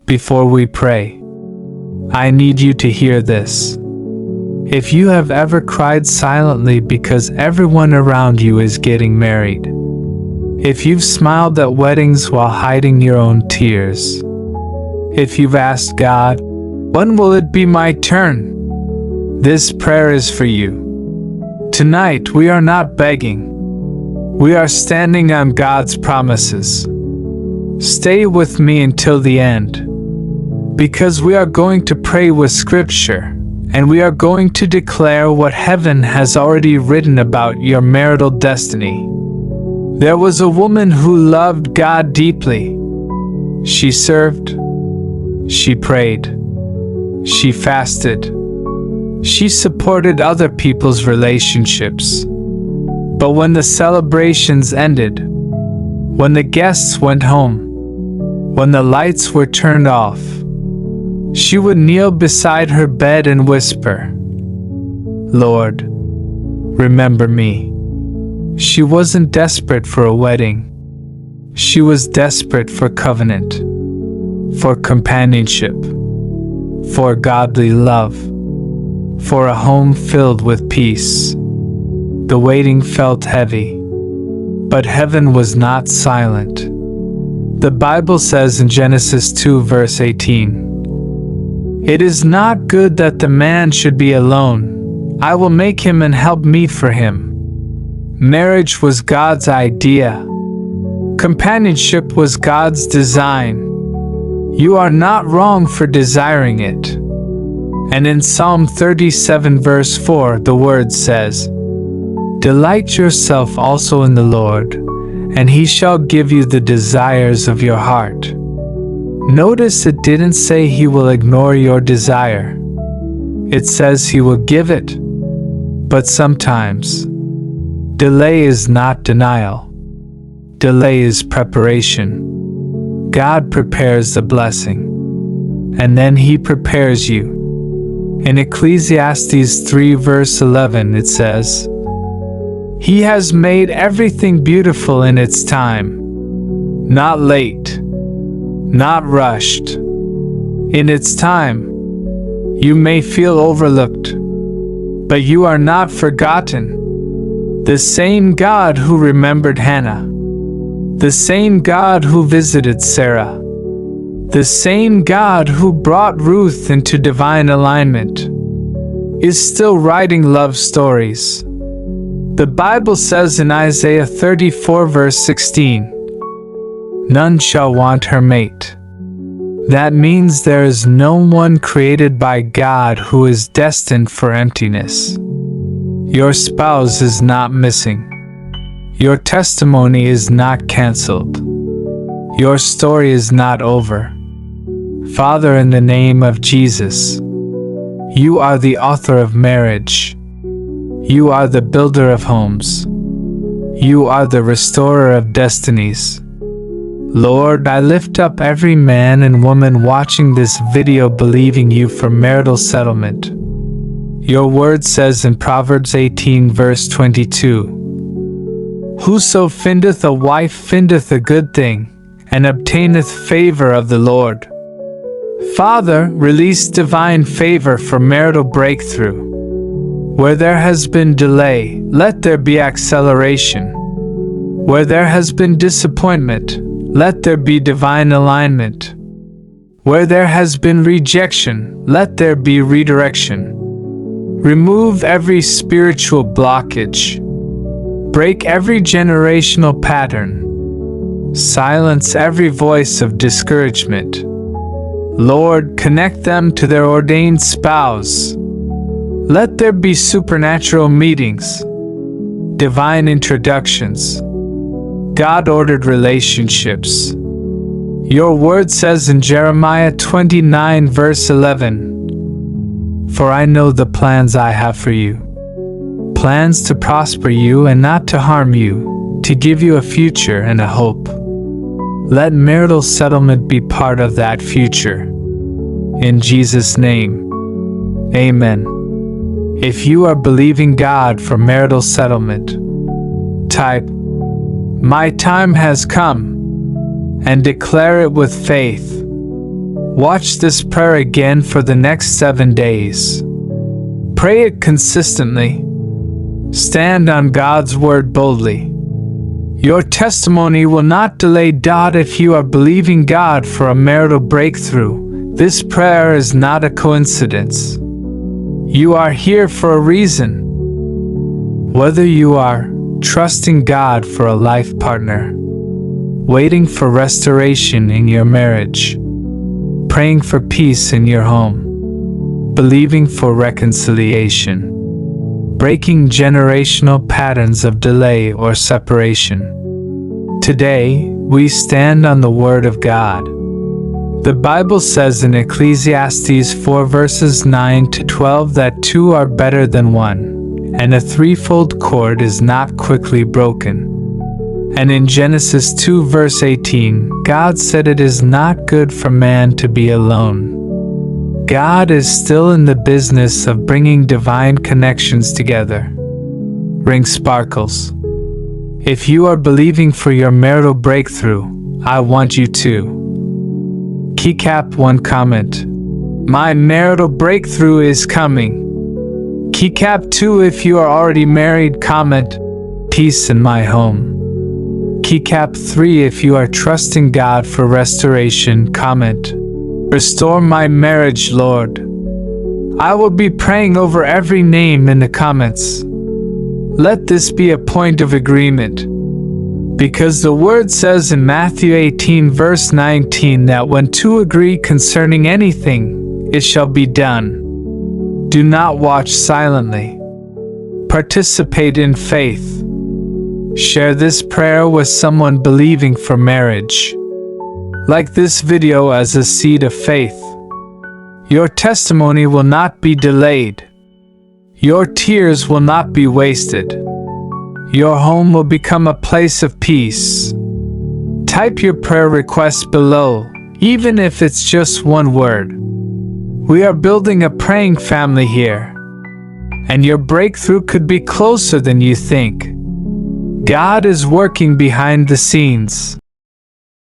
before we pray, I need you to hear this. If you have ever cried silently because everyone around you is getting married, if you've smiled at weddings while hiding your own tears, if you've asked God, when will it be my turn? This prayer is for you. Tonight we are not begging. We are standing on God's promises. Stay with me until the end, because we are going to pray with Scripture, and we are going to declare what heaven has already written about your marital destiny. There was a woman who loved God deeply. She served, she prayed, she fasted, she supported other people's relationships. But when the celebrations ended, when the guests went home, when the lights were turned off, she would kneel beside her bed and whisper, "Lord, remember me." She wasn't desperate for a wedding. She was desperate for covenant, for companionship, for godly love, for a home filled with peace. The waiting felt heavy, but heaven was not silent. The Bible says in Genesis 2 verse 18, "It is not good that the man should be alone. I will make him and help meet for him." Marriage was God's idea. Companionship was God's design. You are not wrong for desiring it. And in Psalm 37 verse 4, the word says, "Delight yourself also in the Lord, and he shall give you the desires of your heart." Notice it didn't say he will ignore your desire. It says he will give it. But sometimes, delay is not denial. Delay is preparation. God prepares the blessing, and then he prepares you. In Ecclesiastes 3 verse 11 it says, "He has made everything beautiful in its time, not late, not rushed. In its time, you may feel overlooked, but you are not forgotten." The same God who remembered Hannah, the same God who visited Sarah, the same God who brought Ruth into divine alignment, is still writing love stories. The Bible says in Isaiah 34 verse 16, "None shall want her mate." That means there is no one created by God who is destined for emptiness. Your spouse is not missing. Your testimony is not canceled. Your story is not over. Father, in the name of Jesus, you are the author of marriage. You are the builder of homes. You are the restorer of destinies. Lord, I lift up every man and woman watching this video believing you for marital settlement. Your word says in Proverbs 18 verse 22, "Whoso findeth a wife findeth a good thing, and obtaineth favor of the Lord." Father, release divine favor for marital breakthrough. Where there has been delay, let there be acceleration. Where there has been disappointment, let there be divine alignment. Where there has been rejection, let there be redirection. Remove every spiritual blockage. Break every generational pattern. Silence every voice of discouragement. Lord, connect them to their ordained spouse. Let there be supernatural meetings, divine introductions, God-ordered relationships. Your word says in Jeremiah 29 verse 11, "For I know the plans I have for you, plans to prosper you and not to harm you, to give you a future and a hope." Let marital settlement be part of that future. In Jesus' name, amen. If you are believing God for marital settlement, type, "My time has come," and declare it with faith. Watch this prayer again for the next 7 days. Pray it consistently. Stand on God's word boldly. Your testimony will not delay. If you are believing God for a marital breakthrough, this prayer is not a coincidence. You are here for a reason. Whether you are trusting God for a life partner, waiting for restoration in your marriage, praying for peace in your home, believing for reconciliation, breaking generational patterns of delay or separation, today we stand on the Word of God. The Bible says in Ecclesiastes 4 verses 9 to 12 that two are better than one, and a threefold cord is not quickly broken. And in Genesis 2 verse 18, God said it is not good for man to be alone. God is still in the business of bringing divine connections together. Ring sparkles. If you are believing for your marital breakthrough, I want you to keycap 1 comment. My marital breakthrough is coming. Keycap 2 if you are already married, comment peace in my home. Keycap 3 if you are trusting God for restoration, comment restore my marriage, Lord. I will be praying over every name in the comments. Let this be a point of agreement, because the word says in Matthew 18 verse 19 that when two agree concerning anything, it shall be done. Do not watch silently. Participate in faith. Share this prayer with someone believing for marriage. Like this video as a seed of faith. Your testimony will not be delayed. Your tears will not be wasted. Your home will become a place of peace. Type your prayer request below, even if it's just one word. We are building a praying family here, and your breakthrough could be closer than you think. God is working behind the scenes.